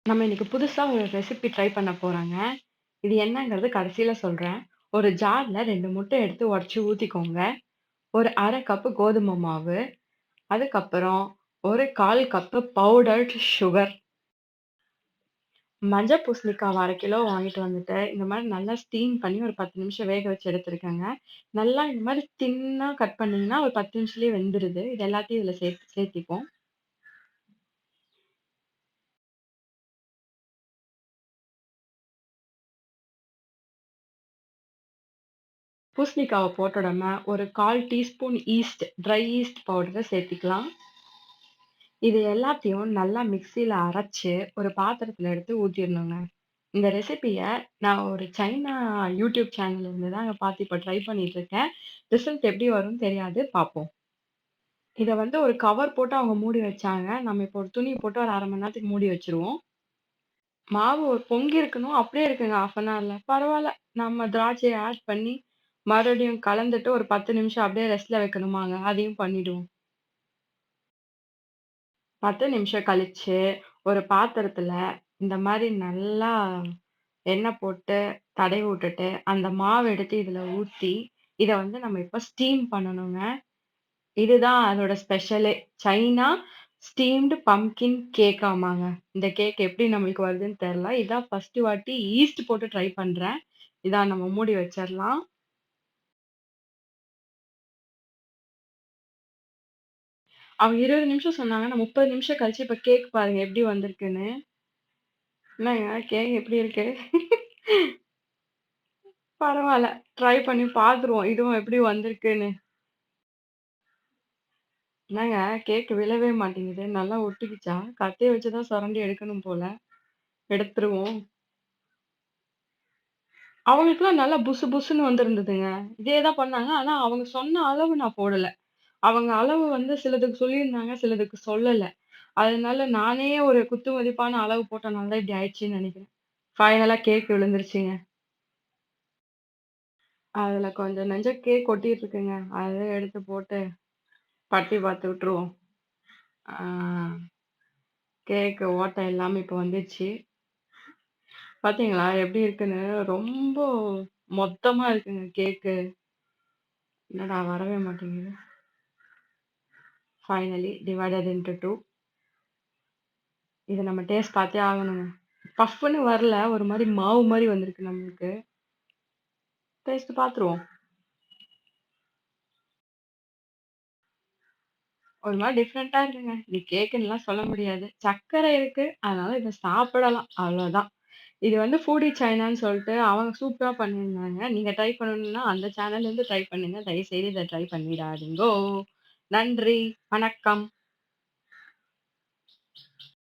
நம்ம இன்னைக்கு புதுசா ஒரு ரெசிபி ட்ரை பண்ண போறோங்க. இது என்னங்கிறது கடைசியில சொல்றேன். ஒரு ஜார்ல 2 முட்டை எடுத்து உடைச்சு ஊத்திக்கோங்க. ஒரு 1/2 கப்பு கோதுமை மாவு, அதுக்கப்புறம் ஒரு 1/4 கப்பு பவுடர்ட் சுகர், மஞ்ச பூசணிக்காய் 1/2 கிலோ வாங்கிட்டு வந்துட்டு, இந்த மாரி நல்லா ஸ்டீம் பண்ணி ஒரு 10 நிமிஷம் வேக வச்சு எடுத்துருக்கேங்க. நல்லா இந்த மாரி தின்னா கட் பண்ணீங்கன்னா, ஒரு 10 நிமிஷத்துலயே வெந்துருது. இது எல்லாத்தையும் இதுல சேர்த்திப்போம். பூசணிக்காவ போட்டுடாம ஒரு 1/4 டீஸ்பூன் ஈஸ்ட், ட்ரை ஈஸ்ட் பவுடர சேர்த்திக்கலாம். இது எல்லாத்தையும் நல்லா மிக்ஸியில அரைச்சு, ஒரு பாத்திரத்துல எடுத்து ஊத்திரணுங்க. இந்த ரெசிபிய நான் ஒரு சைனா யூடியூப் சேனல்ல இருந்து தாங்க பார்த்து இப்ப ட்ரை பண்ணிட்டு இருக்கேன். ரிசல்ட் எப்படி வரும்னு தெரியாது. பார்ப்போம். இத வந்து ஒரு கவர் போட்டு அவங்க மூடி வச்சாங்க. நம்ம இப்போ ஒரு துணி போட்டு ஒரு 1/2 மணி நேரத்துக்கு மூடி வச்சுருவோம். மாவு ஒரு பொங்கி இருக்கணும். அப்படியே இருக்குங்க 1/2 அன் ஹவர்ல. பரவால்ல. நம்ம திராட்சைய ஆட் பண்ணி, மறுபடியும் கலந்துட்டு ஒரு 10 நிமிஷம் அப்படியே ரெஸ்ட்ல வைக்கணுமாங்க. அதையும் பண்ணிடுவோம். 10 நிமிஷம் கழிச்சு, ஒரு பாத்திரத்துல இந்த மாரி நல்லா எண்ணெய் போட்டு தடவி விட்டுட்டு, அந்த மாவு எடுத்து இதுல ஊத்தி, இத வந்து நம்ம இப்ப ஸ்டீம் பண்ணணுங்க. இதுதான் அதோட ஸ்பெஷலே. சைனா ஸ்டீம்டு பம்ப்கின் கேக்காமாங்க. இந்த கேக் எப்படி நம்மளுக்கு வருதுன்னு தெரியல. இதான் ஃபர்ஸ்ட் வாட்டி ஈஸ்ட் போட்டு ட்ரை பண்றேன். இதான் நம்ம மூடி வச்சிரலாம். அவங்க 20 நிமிஷம் சொன்னாங்க. நான் 30 நிமிஷம் கழிச்சு இப்ப கேக் பாருங்க எப்படி வந்திருக்குன்னு. என்னங்க கேக் எப்படி இருக்கு? பரவால்ல. ட்ரை பண்ணி பார்த்துருவோம். இதுவும் எப்படி வந்திருக்குன்னு. என்னங்க கேக் விழவே மாட்டேங்குது. நல்லா ஒட்டிக்கிச்சா? கத்திய வச்சு தான் சொரண்டி எடுக்கணும் போல. எடுத்துருவோம். அவங்களுக்கெல்லாம் நல்லா புசு புசுன்னு வந்திருந்ததுங்க. இதே தான் பண்ணாங்க. ஆனா அவங்க சொன்ன அளவு நான் போடல. அவங்க அளவு வந்து சிலதுக்கு சொல்லியிருந்தாங்க, சிலதுக்கு சொல்லல. அதனால நானே ஒரு குத்து மதிப்பான அளவு போட்டனால தான் இப்படி ஆயிடுச்சுன்னு நெனைக்கிறேன். ஃபைனலா கேக் விழுந்துருச்சுங்க. அதுல கொஞ்சம் நெஞ்சம் கேக் ஒட்டிட்டு இருக்குங்க. அத எடுத்து போட்டு பட்டி பார்த்து விட்டுருவோம். ஆ கேக்கு ஓட்டை இல்லாம இப்ப வந்துருச்சு. பாத்தீங்களா? எப்படி இருக்குன்னு? ரொம்ப மொத்தமா இருக்குங்க கேக்கு. என்னடா வரவே மாட்டேங்குது. Finally divided into 2. இத நம்ம டேஸ்ட் பாத்தே ஆகணுங்க. பஃப்ன்னு வரல. ஒரு மாரி மாவு மாரி வந்திருக்கு நம்மளுக்கு. டேஸ்ட் பாத்துருவோம். ஒரு மாரி டிஃபரெண்ட்டா இருக்குங்க. இது கேக்குன்னுலாம் சொல்ல முடியாது. சர்க்கரை இருக்கு. அதனால இத சாப்பிடலாம். அவ்வளோதான். இது வந்து ஃபூடி சைனான்னு சொல்லிட்டு அவங்க சூப்பரா பண்ணியிருந்தாங்க. நீங்க ட்ரை பண்ணணும்னா அந்த சேனல்லேருந்து ட்ரை பண்ணுங்க. தயவுசெய்து இத ட்ரை பண்ணிடாதீங்கோ. நன்றி. வணக்கம்.